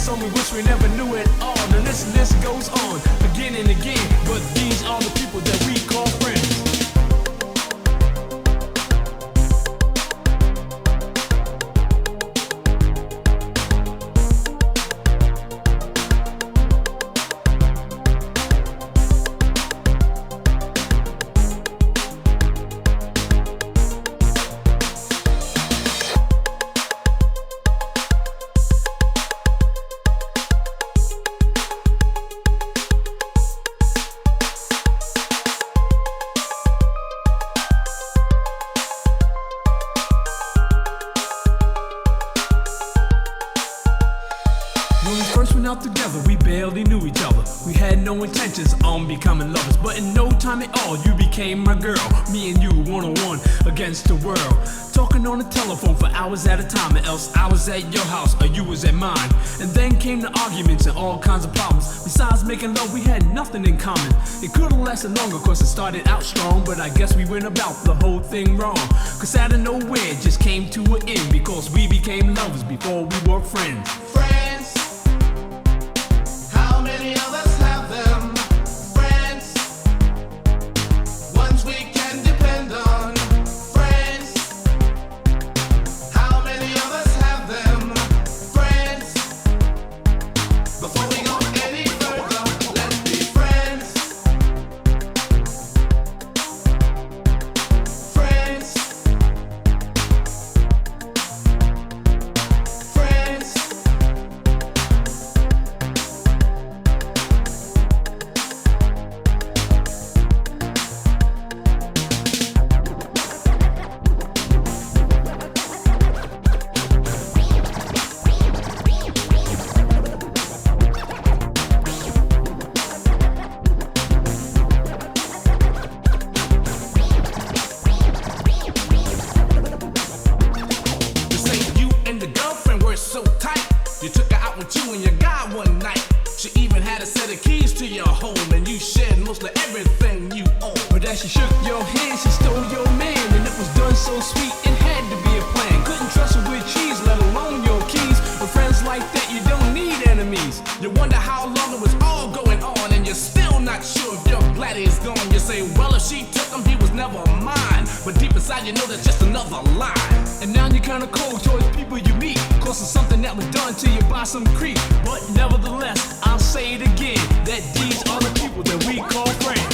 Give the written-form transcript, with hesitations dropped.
so we wish we never knew it all. And this list goes on, again and again. But these are the people that we call friends. When we first went out together, we barely knew each other. We had no intentions on becoming lovers, but in no time at all, you became my girl. Me and you, one-on-one against the world. Talking on the telephone for hours at a time, or else I was at your house or you was at mine. And then came the arguments and all kinds of problems. Besides making love, we had nothing in common. It could've lasted longer cause it started out strong, but I guess we went about the whole thing wrong. Cause out of nowhere it just came to an end, because we became lovers before we were friends. Friends, how many of us have them? Friends, ones we can depend on. Friends, how many of us have them? Friends, before we go any further, let's be friends. Friends, friends. So tight, you took her out with you and your guy one night. She even had a set of keys to your home, and you shared most of everything you own. But as she shook your hand, she stole your man, and it was done so sweet, it had to be a plan. Couldn't trust her with cheese, let alone your keys. With friends like that, you don't need enemies. You wonder how long it was all going on, and you're still not sure if you're glad he's gone. You say, well, if she took him, he was never mine. But deep inside, you know that's just another lie. And now you're kinda cold towards people you meet, cause of something that was done to you by some creep. But nevertheless, I'll say it again, that these are the people that we call friends.